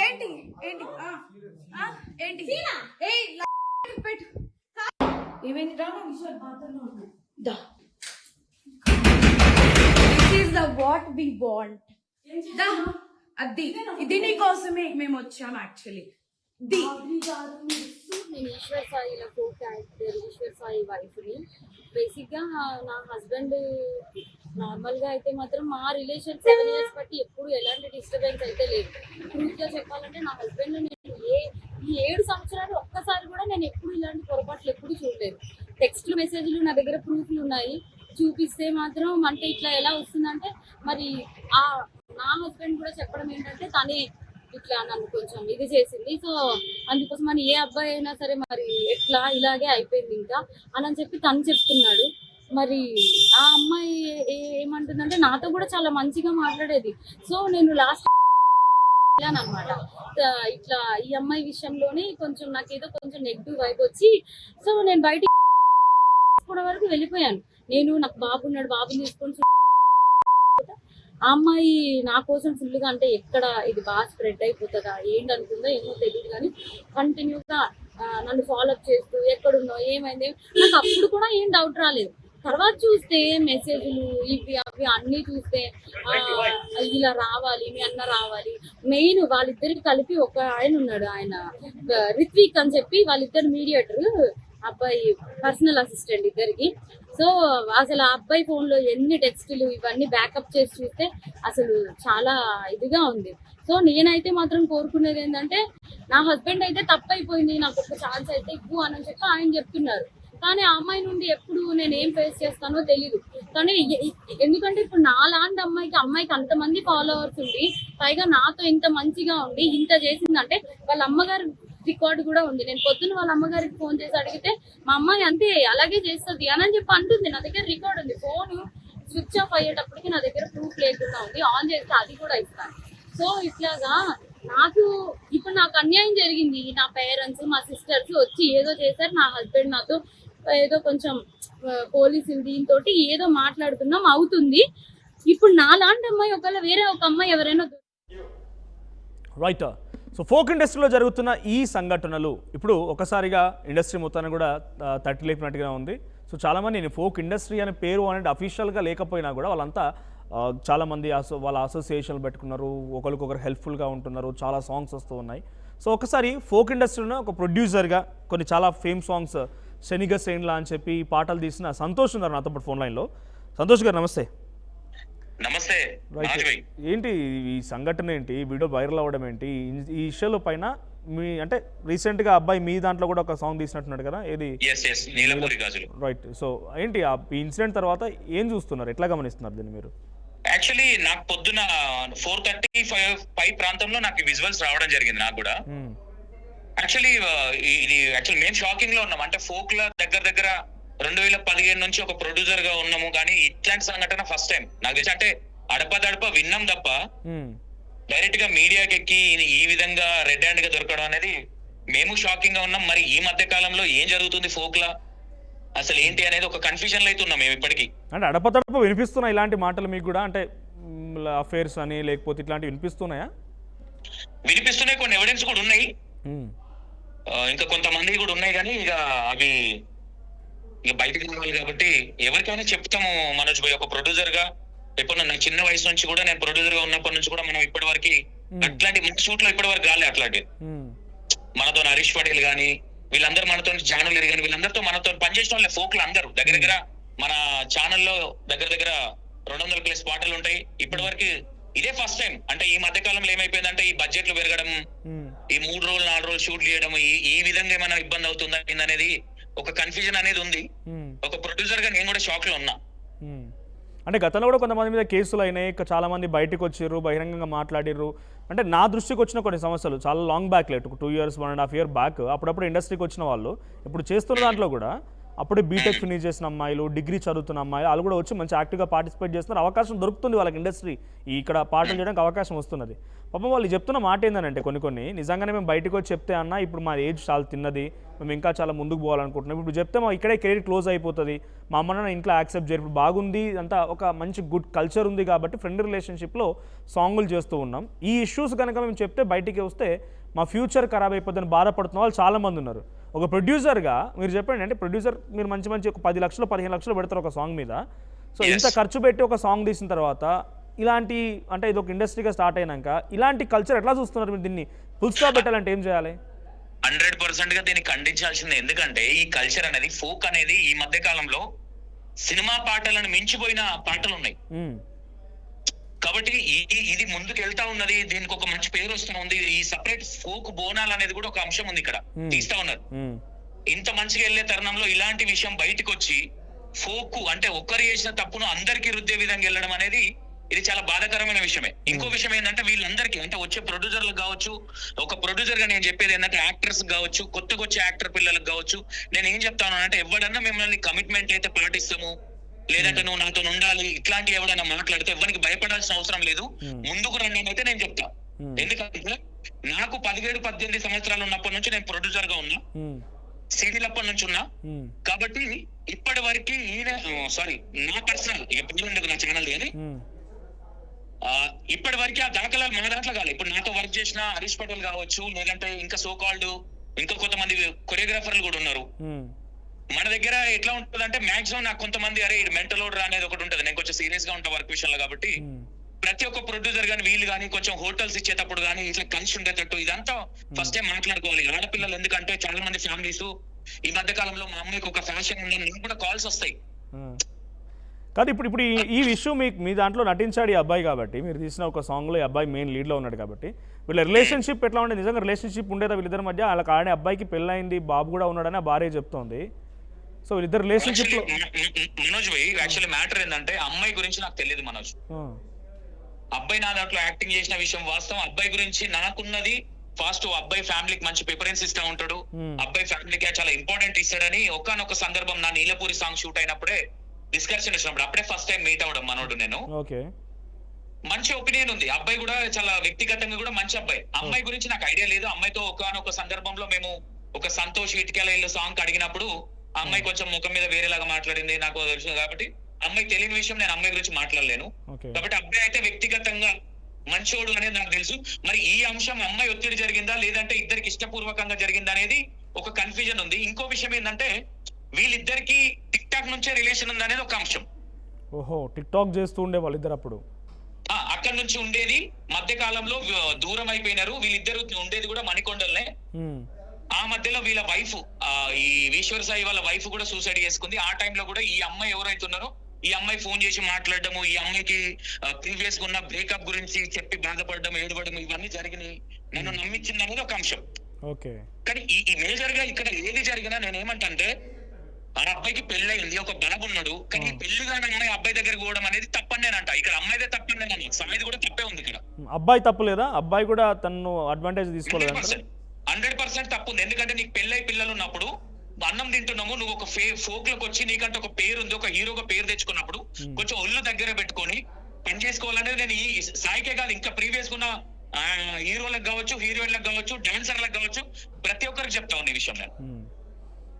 ఏంటి ఏంటి ఏంటి పెట్టు ఏమైంది దా this is the what we want అది ఇది నీ కోసమే మేము వచ్చాం యాక్చువల్లీ నేను ఈశ్వర్ సాయిల కో క్యారెక్టర్ ఈశ్వర్ సాయి వైఫ్ని. బేసిక్గా నా హస్బెండ్ నార్మల్గా అయితే మాత్రం మా రిలేషన్ 7 years బట్టి ఎప్పుడు ఎలాంటి డిస్టర్బెన్స్ అయితే లేదు. ట్రూత్గా చెప్పాలంటే నా హస్బెండ్ నేను ఈ 7 సంవత్సరాలు ఒక్కసారి కూడా నేను ఎప్పుడు ఇలాంటి పొరపాట్లు ఎప్పుడు చూడలేదు. టెక్స్ట్ మెసేజ్లు నా దగ్గర ప్రూఫ్లు ఉన్నాయి, చూపిస్తే మాత్రం అంటే ఇట్లా ఎలా వస్తుందంటే మరి నా హస్బెండ్ కూడా చెప్పడం ఏంటంటే తనే ఇట్లా నన్ను కొంచెం ఇది చేసింది. సో అందుకోసం అని ఏ అబ్బాయి అయినా సరే మరి ఎట్లా ఇలాగే అయిపోయింది ఇంకా అని చెప్పి తను చెప్తున్నాడు. మరి ఆ అమ్మాయి ఏమంటుందంటే నాతో కూడా చాలా మంచిగా మాట్లాడేది. సో నేను లాస్ట్ అనమాట ఇట్లా ఈ అమ్మాయి విషయంలోనే కొంచెం నాకేదో కొంచెం నెగిటివ్ వైబ్ వచ్చి సో నేను బయటికి వరకు వెళ్ళిపోయాను. నాకు బాబు ఉన్నాడు, బాబుని తీసుకొని ఆ అమ్మాయి నా కోసం ఫుల్గా అంటే ఎక్కడ ఇది బాగా స్ప్రెడ్ అయిపోతుందా ఏంటనుకుందో ఏమో తెలియదు కానీ కంటిన్యూగా నన్ను ఫాలోఅప్ చేస్తూ ఎక్కడున్నావు ఏమైంది నాకు అప్పుడు కూడా ఏం డౌట్ రాలేదు. తర్వాత చూస్తే మెసేజ్లు ఇవి అవి అన్నీ చూస్తే ఇలా రావాలి మీ అన్న రావాలి. మెయిన్ వాళ్ళిద్దరికి కలిపి ఒక ఆయన ఉన్నాడు, ఆయన రిత్విక్ అని చెప్పి వాళ్ళిద్దరు మీడియేటర్, అబ్బాయి పర్సనల్ అసిస్టెంట్ ఇద్దరికి. సో అసలు ఆ అబ్బాయి ఫోన్లో ఎన్ని టెక్స్టులు ఇవన్నీ బ్యాకప్ చేసి చూస్తే అసలు చాలా ఇదిగా ఉంది. సో నేనైతే మాత్రం కోరుకునేది ఏంటంటే నా హస్బెండ్ అయితే తప్పైపోయింది, నాకు ఒక ఛాన్స్ అయితే ఇవ్వు అని చెప్పి ఆయన చెప్తున్నారు. కానీ ఆ అమ్మాయి నుండి ఎప్పుడు నేను ఏం ఫేస్ చేస్తానో తెలీదు. కానీ ఎందుకంటే ఇప్పుడు నా లాంటి అమ్మాయికి అంతమంది ఫాలోవర్స్ ఉండి పైగా నాతో ఇంత మంచిగా ఉండి ఇంత చేసిందంటే వాళ్ళ అమ్మగారు రికార్డు కూడా ఉంది. నేను పొద్దున్న వాళ్ళ అమ్మగారికి ఫోన్ చేసి అడిగితే మా అమ్మాయి అంతే అలాగే చేస్తుంది అని చెప్పి అంటుంది. నా దగ్గర రికార్డు ఉంది, ఫోన్ స్విచ్ ఆఫ్ అయ్యేటప్పటికి నా దగ్గర ప్రూఫ్ లేకుండా ఉంది, ఆన్ చేస్తే అది కూడా ఇస్తాను. సో ఇట్లాగా ఇప్పుడు నాకు అన్యాయం జరిగింది. నా పేరెంట్స్ మా సిస్టర్స్ వచ్చి ఏదో చేశారు, నా హస్బెండ్ నాతో ఏదో కొంచెం పోలీసులు దీంతో ఏదో మాట్లాడుతున్నాం అవుతుంది. ఇప్పుడు నా లాంటి అమ్మాయి ఒకవేళ వేరే ఒక అమ్మాయి ఎవరైనా రైట్. సో ఫోక్ ఇండస్ట్రీలో జరుగుతున్న ఈ సంఘటనలు ఇప్పుడు ఒకసారిగా ఇండస్ట్రీ మొత్తాన్ని కూడా తట్టి లేపినట్టుగా ఉంది. సో చాలామంది నేను ఫోక్ ఇండస్ట్రీ అనే పేరు అనేది అఫీషియల్గా లేకపోయినా కూడా వాళ్ళంతా చాలామంది వాళ్ళ అసోసియేషన్లు పెట్టుకున్నారు, ఒకరికొకరు హెల్ప్ఫుల్గా ఉంటున్నారు, చాలా సాంగ్స్ వస్తూ ఉన్నాయి. సో ఒకసారి ఫోక్ ఇండస్ట్రీలో ఒక ప్రొడ్యూసర్గా కొన్ని చాలా ఫేమ్ సాంగ్స్ శనిగ శ్రేణిలా అని చెప్పి పాటలు తీసిన సంతోష్ ఉన్నారు నాతో పాటు ఫోన్ లైన్లో. సంతోష్ గారు నమస్తే. నమస్తే. ఏంటి ఈ సంఘటన, ఏంటి వీడియో వైరల్ అవ్వడం ఏంటి, ఈ ఇష్యూల పైన మీ అంటే రీసెంట్ గా అబ్బాయి మీ దాంట్లో కూడా ఒక సాంగ్ తీసినట్టున్నాడు కదా, ఏది రైట్. సో ఏంటి ఆ ఇన్సిడెంట్ తర్వాత ఏం చూస్తున్నారు, ఎట్లా గమనిస్తున్నారు దీన్ని మీరు? యాక్చువల్లీ నాకు పొద్దున 4:35 ప్రాంతంలో నాకు విజువల్స్ రావడం జరిగింది. నాకు కూడా యాక్చువల్లీ మేము షాకింగ్ లో ఉన్నాం. అంటే ఫోక్ ల దగ్గర 2015 నుంచి ఒక ప్రొడ్యూసర్ గా ఉన్నాము, కానీ ఇట్లాంటి సంఘటన ఫస్ట్ టైం నాకు తెలిసి. అంటే అడపదడప విన్నాం తప్ప డైరెక్ట్ గా మీడియాకి ఎక్కి ఈ విధంగా రెడ్ హ్యాండ్ గా దొరకడం అనేది మేము షాకింగ్ గా ఉన్నాం. మరి ఈ మధ్య కాలంలో ఏం జరుగుతుంది ఫోక్ లా, అసలు ఏంటి అనేది ఒక కన్ఫ్యూజన్ లో అయితే ఉన్నాం మేము ఇప్పటికీ. అంటే అడపదడప వినిపిస్తున్నాయి ఇలాంటి మాటలు మీకు కూడా, అంటే అఫేర్స్ అని లేకపోతే ఇట్లాంటివి వినిపిస్తున్నాయా? వినిపిస్తున్నాయి, కొన్ని ఎవిడెన్స్ కూడా ఉన్నాయి, ఇంకా కొంతమంది కూడా ఉన్నాయి, కానీ ఇక అవి బయటకు రావాలి కాబట్టి ఎవరికైనా చెప్తాము. మనోజ్ భాయ్ ఒక ప్రొడ్యూసర్ గా ఎప్పుడు నాకు చిన్న వయసు నుంచి కూడా నేను ప్రొడ్యూసర్ గా ఉన్నప్పటి నుంచి కూడా మనం ఇప్పటి వరకు అట్లాంటి మన షూట్ లో ఇప్పటి వరకు రాలే. అట్లాంటి మనతో హరీష్ పటేల్ గానీ వీళ్ళందరూ మనతో జానులు కానీ వీళ్ళందరితో మనతో పనిచేసిన వాళ్ళే ఫోక్ లో అందరూ దగ్గర మన ఛానల్లో దగ్గర 200+ పాటలు ఉంటాయి. ఇప్పటి వరకు ఇదే ఫస్ట్ టైం. అంటే ఈ మధ్య కాలంలో ఏమైపోయిందంటే ఈ బడ్జెట్లు పెరగడం, ఈ 3 రోజులు 4 రోజులు షూట్ చేయడం, ఈ విధంగా ఏమైనా ఇబ్బంది అవుతుందా అనేది ఒక కన్ఫ్యూజన్ అనేది ఉంది. ఒక ప్రొడ్యూసర్ గా నేను కూడా షాక్ లో ఉన్నా. అంటే గతంలో కూడా కొంతమంది మీద కేసులు అయినాయి, చాలా మంది బయటకు వచ్చిర్రు, బహిరంగంగా మాట్లాడిర్రు. అంటే నా దృష్టికి వచ్చిన కొన్ని సమస్యలు చాలా long back, 2 years 1.5 year back అప్పుడప్పుడు ఇండస్ట్రీకి వచ్చిన వాళ్ళు ఇప్పుడు చేస్తున్న దాంట్లో కూడా అప్పుడే బీటెక్ ఫినిష్ చేసిన అమ్మాయిలు, డిగ్రీ చదువుతున్న అమ్మాయిలు వాళ్ళు కూడా వచ్చి మంచి యాక్టివ్గా పార్టిసిపేట్ చేస్తున్నారు. అవకాశం దొరుకుతుంది వాళ్ళకి, ఇండస్ట్రీ ఇక్కడ పాటలు చేయడానికి అవకాశం వస్తున్నది. పాపం వాళ్ళు చెప్తున్న మాట ఏంటంటే కొన్ని నిజంగానే మేము బయటకు వచ్చి చెప్తే అన్న ఇప్పుడు మా ఏజ్ చాలా తిన్నది, మేము ఇంకా చాలా ముందుకు పోవాలనుకుంటున్నాం, ఇప్పుడు చెప్తే మా ఇక్కడే కెరీర్ క్లోజ్ అయిపోతుంది, మా అమ్మ నాన్న ఇంట్లో యాక్సెప్ట్ చేయరు, ఇప్పుడు బాగుంది అంతా ఒక మంచి గుడ్ కల్చర్ ఉంది కాబట్టి ఫ్రెండ్ రిలేషన్షిప్లో సాంగులు చేస్తూ ఉన్నాం, ఈ ఇష్యూస్ కనుక మేము చెప్తే బయటికి వస్తే మా ఫ్యూచర్ ఖరాబ్ అయిపోతుందని బాధపడుతున్న వాళ్ళు చాలామంది ఉన్నారు. ఒక ప్రొడ్యూసర్గా మీరు చెప్పండి, అంటే ప్రొడ్యూసర్ మీరు మంచి ఒక 10 లక్షలు 15 లక్షలు పెడతారు ఒక సాంగ్ మీద. సో ఇంత ఖర్చు పెట్టి ఒక సాంగ్ తీసిన తర్వాత ఇలాంటి, అంటే ఇది ఒక ఇండస్ట్రీగా స్టార్ట్ అయినాక ఇలాంటి కల్చర్ ఎట్లా చూస్తున్నారు మీరు? దీన్ని ఫుల్ స్టాప్ పెట్టాలంటే ఏం చేయాలి? 100% గా దీన్ని ఖండించాల్సిందే. ఎందుకంటే ఈ కల్చర్ అనేది, ఫోక్ అనేది ఈ మధ్య కాలంలో సినిమా పాటలను మించిపోయిన పాటలు ఉన్నాయి. కాబట్టి ఇది ముందుకు వెళ్తా ఉన్నది, దీనికి ఒక మంచి పేరు వస్తూ ఉంది. ఈ సపరేట్ ఫోక్ బోనాలు అనేది కూడా ఒక అంశం ఉంది ఇక్కడ, తీస్తా ఉన్నారు. ఇంత మంచిగా వెళ్లే తరుణంలో ఇలాంటి విషయం బయటకు వచ్చి ఫోక్ అంటే ఒక్కరు చేసిన తప్పును అందరికీ రుద్దే విధంగా వెళ్ళడం అనేది ఇది చాలా బాధాకరమైన విషయమే. ఇంకో విషయం ఏంటంటే వీళ్ళందరికీ, అంటే వచ్చే ప్రొడ్యూసర్లకు కావచ్చు, ఒక ప్రొడ్యూసర్ గా నేను చెప్పేది ఏంటంటే యాక్టర్స్ కావచ్చు, కొత్తగా వచ్చే యాక్టర్ పిల్లలకు కావచ్చు, నేను ఏం చెప్తాను అంటే ఎవడన్నా మిమ్మల్ని కమిట్మెంట్ అయితే పాటిస్తాము, లేదంటే నువ్వు నాతో ఉండాలి ఇట్లాంటి ఎవడన్నా మాట్లాడితే ఎవరికి భయపడాల్సిన అవసరం లేదు, ముందుకు రండి అయితే నేను చెప్తా. ఎందుకంటే నాకు 17-18 సంవత్సరాలు ఉన్నప్పటి నుంచి నేను ప్రొడ్యూసర్ గా ఉన్నా, సీడీలప్పటి నుంచి ఉన్నా. కాబట్టి ఇప్పటి వరకు నా పర్సనల్ నా ఛానల్ కానీ ఇప్పటి వరకు ఆ దాఖలాలు మన దాంట్లో కాదు. ఇప్పుడు నాతో వర్క్ చేసిన హరీష్ పటేల్ కావచ్చు, లేదంటే ఇంకా సోకాల్డ్ ఇంకా కొంతమంది కొరియోగ్రాఫర్లు కూడా ఉన్నారు. మన దగ్గర ఎట్లా ఉంటుంది అంటే మాక్సిమం నాకు కొంతమంది అరే ఇది మెంటల్ ఓడర్ అనేది ఒకటి ఉంటుంది, నేను కొంచెం సీరియస్ గా ఉంటా వర్క్ విషయంలో. కాబట్టి ప్రతి ఒక్క ప్రొడ్యూసర్ గానీ వీళ్ళు గానీ కొంచెం హోటల్స్ ఇచ్చేటప్పుడు గానీ ఇట్లా కలిసి ఉండేటట్టు ఇదంతా ఫస్ట్ టైం మాట్లాడుకోవాలి. ఆడపిల్లలు ఎందుకంటే చాలా మంది ఫ్యామిలీస్ ఈ మధ్య కాలంలో మా అమ్మాయికి ఒక ఫ్యాషన్ ఉందని నేను కూడా కాల్స్ వస్తాయి. కానీ ఇప్పుడు ఈ విషయం మీ దాంట్లో నటించాడు ఈ అబ్బాయి కాబట్టి, మీరు తీసిన ఒక సాంగ్లో ఈ అబ్బాయి మెయిన్ లీడ్లో ఉన్నాడు కాబట్టి, వీళ్ళ రిలేషన్షిప్ ఎట్లా ఉండేది? నిజంగా రిలేషన్షిప్ ఉండేదా వీళ్ళిద్దరి మధ్య? వాళ్ళకి ఆడే అబ్బాయికి పెళ్ళైంది, బాబు కూడా ఉన్నాడని ఆ భార్య చెప్తోంది. సో వీళ్ళిద్దరు రిలేషన్షిప్ లో మనోజ్ భాయ్ యాక్చువల్లీ మ్యాటర్ ఏంటంటే అమ్మాయి గురించి నాకు తెలియదు మనోజ్. అబ్బాయి నా దాంట్లో యాక్టింగ్ చేసిన విషయం వాస్తవం. అబ్బాయి గురించి నాకున్నది ఫస్ట్ అబ్బాయి ఫ్యామిలీకి మంచి ప్రిఫరెన్స్ ఇస్తా ఉంటాడు, అబ్బాయి ఫ్యామిలీకి చాలా ఇంపార్టెంట్ ఇస్తాడని ఒకానొక సందర్భం నా నీలపూరి సాంగ్ షూట్ అయినప్పుడే డిస్కషన్ వచ్చినప్పుడు అప్పుడే ఫస్ట్ టైం మీట్ అవడం మనోడు నేను. మంచి ఒపీనియన్ ఉంది, అబ్బాయి కూడా చాలా వ్యక్తిగతంగా కూడా మంచి అబ్బాయి. అమ్మాయి గురించి నాకు ఐడియా లేదు. అమ్మాయితో ఒకానొక సందర్భంలో మేము ఒక సంతోష్ ఇటుకెల ఇల్లు సాంగ్ అడిగినప్పుడు అమ్మాయి కొంచెం ముఖం మీద వేరేలాగా మాట్లాడింది, నాకు తెలుసు. కాబట్టి అమ్మాయికి తెలియని విషయం నేను అమ్మాయి గురించి మాట్లాడలేను. కాబట్టి అబ్బాయి అయితే వ్యక్తిగతంగా మంచోడు అనేది నాకు తెలుసు. మరి ఈ అంశం అమ్మాయి ఒత్తిడి జరిగిందా లేదంటే ఇద్దరికి ఇష్టపూర్వకంగా జరిగిందా అనేది ఒక కన్ఫ్యూజన్ ఉంది. ఇంకో విషయం ఏంటంటే వీళ్ళిద్దరికి టిక్ టాక్ నుంచే రిలేషన్ ఉంది అనేది ఒక అంశం. ఓహో, టిక్ టాక్ చేస్తూ ఉండే వాళ్ళిద్దరు అప్పుడు అక్కడ నుంచి ఉండేది. మధ్య కాలంలో దూరం అయిపోయినారు. వీళ్ళిద్దరు ఉండేది కూడా మణికొండలనే. ఆ మధ్యలో వీళ్ళ వైఫ్ ఈ ఈశ్వర్ సాయి వాళ్ళ వైఫ్ కూడా సూసైడ్ చేసుకుంది. ఆ టైంలో కూడా ఈ అమ్మాయి ఎవరైతే ఉన్నారో ఈ అమ్మాయి ఫోన్ చేసి మాట్లాడడము, ఈ అమ్మాయికి ప్రీవియస్ గా ఉన్న బ్రేకప్ గురించి చెప్పి బాధపడడం, ఏడవడం ఇవన్నీ జరిగినాయి. నన్ను నమ్మించింది అనేది ఒక అంశం. కానీ ఈ మేజర్ గా ఇక్కడ ఏది జరిగినా నేనేమంటే ఆ అబ్బాయికి పెళ్లి అయింది, ఒక బాబు ఉన్నాడు. కానీ పెళ్లి కాని అమ్మాయి అబ్బాయి దగ్గరికి పోవడం అనేది తప్పని నేనంట. ఇక్కడ అమ్మాయిదే తప్పని నేను, సమయది కూడా తప్పే ఉంది ఇక్కడ. అబ్బాయి తప్పు లేదా? అబ్బాయి కూడా తను అడ్వాంటేజ్ తీసుకోలేదు. 100% తప్పు ఉంది. ఎందుకంటే నీకు పెళ్ళై పిల్లలు ఉన్నప్పుడు అన్నం తింటున్నాము, నువ్వు ఒక ఫోక్ లోకి వచ్చి నీకంటే ఒక పేరు ఉంది, ఒక హీరోగా పేరు తెచ్చుకున్నప్పుడు కొంచెం ఒళ్ళు దగ్గర పెట్టుకొని పని చేసుకోవాలనేది నేను ఈ సాయికే కాదు ఇంకా ప్రీవియస్ ఉన్న హీరోలకు కావచ్చు, హీరోయిన్లకు కావచ్చు, డాన్సర్లకు కావచ్చు, ప్రతి ఒక్కరికి చెప్తా ఉన్న ఈ విషయం నేను.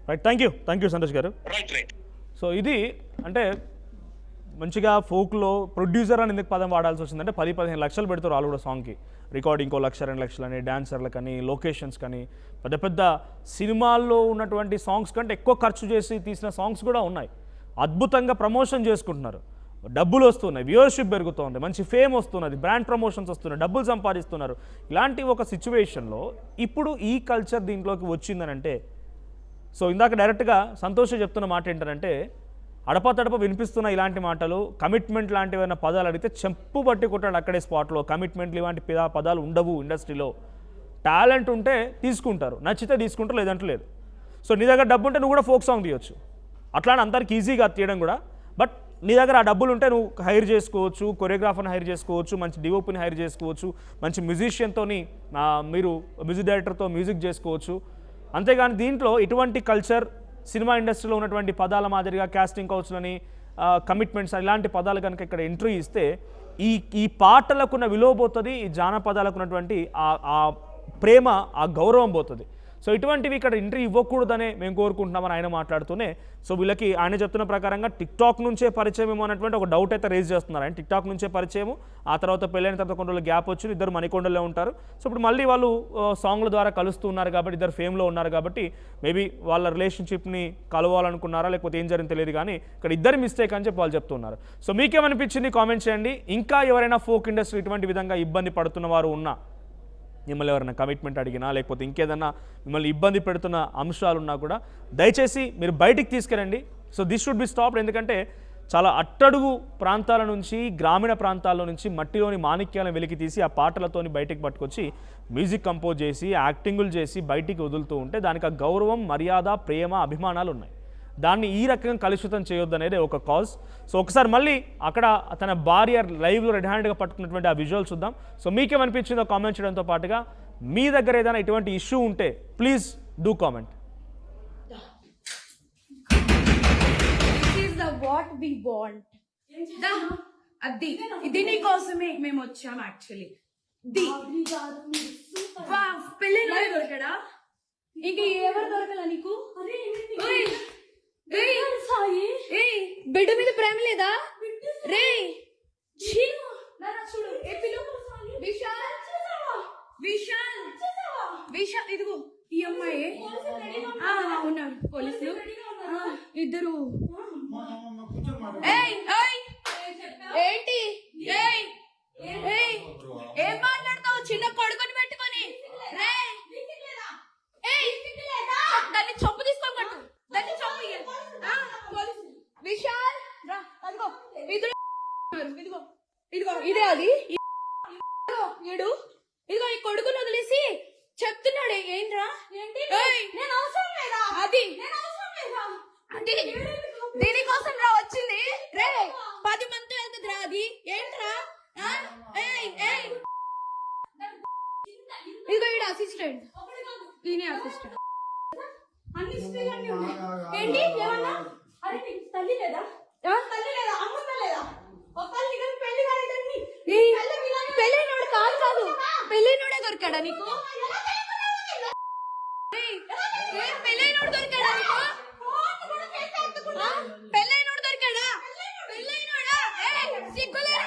రైట్, థ్యాంక్ యూ సంతోష్ గారు. రైట్. సో ఇది అంటే మంచిగా ఫోక్లో ప్రొడ్యూసర్ అని ఎందుకు పదం వాడాల్సి వచ్చిందంటే 10-15 లక్షలు పెడతారు వాళ్ళు కూడా సాంగ్కి, రికార్డింగ్ 1 లక్ష 2 లక్షలు అని, డాన్సర్లకు కానీ, లొకేషన్స్ కానీ, పెద్ద సినిమాల్లో ఉన్నటువంటి సాంగ్స్ కంటే ఎక్కువ ఖర్చు చేసి తీసిన సాంగ్స్ కూడా ఉన్నాయి. అద్భుతంగా ప్రమోషన్ చేసుకుంటున్నారు, డబ్బులు వస్తున్నాయి, వ్యూవర్షిప్ పెరుగుతుంది, మంచి ఫేమ్ వస్తున్నది, బ్రాండ్ ప్రమోషన్స్ వస్తున్నాయి, డబ్బులు సంపాదిస్తున్నారు. ఇలాంటి ఒక సిచ్యువేషన్లో ఇప్పుడు ఈ కల్చర్ దీంట్లోకి వచ్చిందని అంటే, సో ఇందాక డైరెక్ట్గా సంతోష్ చెప్తున్న మాట ఏంటంటే అడపతడప వినిపిస్తున్న ఇలాంటి మాటలు, కమిట్మెంట్ లాంటివైనా పదాలు అడిగితే చెంపు పట్టి కొట్టాడు అక్కడే స్పాట్లో. కమిట్మెంట్లు ఇలాంటి పదాలు ఉండవు ఇండస్ట్రీలో. టాలెంట్ ఉంటే తీసుకుంటారు, నచ్చితే తీసుకుంటారు, లేదంటే లేదు. సో నీ దగ్గర డబ్బు ఉంటే నువ్వు కూడా ఫోక్ సాంగ్ తీయొచ్చు, అట్లానే అందరికి ఈజీగా తీయడం కూడా. బట్ నీ దగ్గర ఆ డబ్బులు ఉంటే నువ్వు హైర్ చేసుకోవచ్చు, కొరియోగ్రాఫర్ని హైర్ చేసుకోవచ్చు, మంచి డిఓపిని హైర్ చేసుకోవచ్చు, మంచి మ్యూజిషియన్తో మీరు మ్యూజిక్ డైరెక్టర్తో మ్యూజిక్ చేసుకోవచ్చు. అంతేగాని దీంట్లో ఇటువంటి కల్చర్ సినిమా ఇండస్ట్రీలో ఉన్నటువంటి పదాల మాదిరిగా కాస్టింగ్ కౌచ్లని కమిట్మెంట్స్ ఇలాంటి పదాలు కనుక ఇక్కడ ఎంట్రీ ఇస్తే ఈ పాటలకున్న విలువ పోతుంది, ఈ జానపదాలకు ఉన్నటువంటి ఆ ప్రేమ, ఆ గౌరవం పోతుంది. సో ఇటువంటివి ఇక్కడ ఎంట్రీ ఇవ్వకూడదనే మేము కోరుకుంటున్నామని ఆయన మాట్లాడుతూనే, సో వీళ్ళకి ఆయన చెప్తున్న ప్రకారంగా టిక్టాక్ నుంచే పరిచయం ఏమో అన్నటువంటి ఒక డౌట్ అయితే రేజ్ చేస్తున్నారు. ఆయన టిక్టాక్ నుంచే పరిచయం, ఆ తర్వాత పెళ్ళైన తర్వాత కొన్ని రోజులు గ్యాప్ వచ్చి ఇద్దరు మణికొండలో ఉంటారు. సో ఇప్పుడు మళ్ళీ వాళ్ళు సాంగ్ల ద్వారా కలుస్తూ ఉన్నారు కాబట్టి, ఇద్దరు ఫేమ్లో ఉన్నారు కాబట్టి మేబీ వాళ్ళ రిలేషన్షిప్ని కలవాలనుకున్నారా లేకపోతే ఏం జరిగింది తెలియదు, కానీ ఇక్కడ ఇద్దరు మిస్టేక్ అని చెప్పి వాళ్ళు చెప్తున్నారు. సో మీకేమనిపించింది కామెంట్ చేయండి. ఇంకా ఎవరైనా ఫోక్ ఇండస్ట్రీ ఇటువంటి విధంగా ఇబ్బంది పడుతున్న వారు ఉన్నా, మిమ్మల్ని ఎవరైనా కమిట్మెంట్ అడిగినా లేకపోతే ఇంకేదన్నా మిమ్మల్ని ఇబ్బంది పెడుతున్న అంశాలు ఉన్నా కూడా దయచేసి మీరు బయటికి తీసుకురండి. So this should be stopped. ఎందుకంటే చాలా అట్టడుగు ప్రాంతాల నుంచి, గ్రామీణ ప్రాంతాల్లో నుంచి మట్టిలోని మాణిక్యాలను వెలికి తీసి ఆ పాటలతోని బయటికి పట్టుకొచ్చి మ్యూజిక్ కంపోజ్ చేసి యాక్టింగులు చేసి బయటికి వదులుతూ ఉంటే దానికి ఆ గౌరవం, మర్యాద, ప్రేమ, అభిమానాలు ఉన్నాయి. దాన్ని ఈ రకంగా కలుషితం చేయొద్దు అనేది ఒక కాజ్. సో ఒకసారి మళ్ళీ అక్కడ తన భార్య లైవ్లో రెడ్ హ్యాండ్గా పట్టుకున్నటువంటి ఆ విజువల్స్ చూద్దాం. సో మీకేమనిపించిందో కామెంట్ చేయడంతో పాటుగా మీ దగ్గర ఏదైనా ఇటువంటి ఇష్యూ ఉంటే please do comment. What we want అది ఇది నీ కోసమే మేము వచ్చాం యాక్చువల్లీ. పెళ్ళిలో దొరకడా? ఇంక ఎవరు దొరకలా నీకు? బిడ్డ మీద ప్రేమ లేదా రే? చూడు విశాల్ విశాల్ విశాల్ ఇదిగో ఈ అమ్మాయి ఉన్నారు పోలీసులు ఇద్దరు. ఏంటి ఏం మాట్లాడతావు చిన్న కొడుకుని పెట్టుకొని? దాన్ని చొప్పు తీసుకొని కట్టు, దాన్ని చొప్పు. విశాల్ రా, అదిగో ఇదిగో ఇదిగో ఇదిగో ఇదే అది వీడు. ఇదిగో ఈ కొడుకుని వదిలేసి చెప్తున్నాడు. ఏంట్రా? నేను అవసరం లేదా? అది అంటే దీనికోసం రా వచ్చింది రే. 10 మంది వెళ్తుంది రా. అది ఏంట్రా? ఇదిగో వీడు అసిస్టెంట్, ఈయన అసిస్టెంట్. ఏంటి ఏమన్నా? అరే నీకు తల్లి లేదా? తల్లి లేదా? అమ్మ లేదా? పెళ్ళైనోడు కాదు పెళ్ళైనోడే దొరికాడా నీకు? పెళ్ళైనోడు దొరికాడా నీకు? పెళ్ళైనోడు దొరికాడా? పెళ్ళైనోడా? సిగ్గులే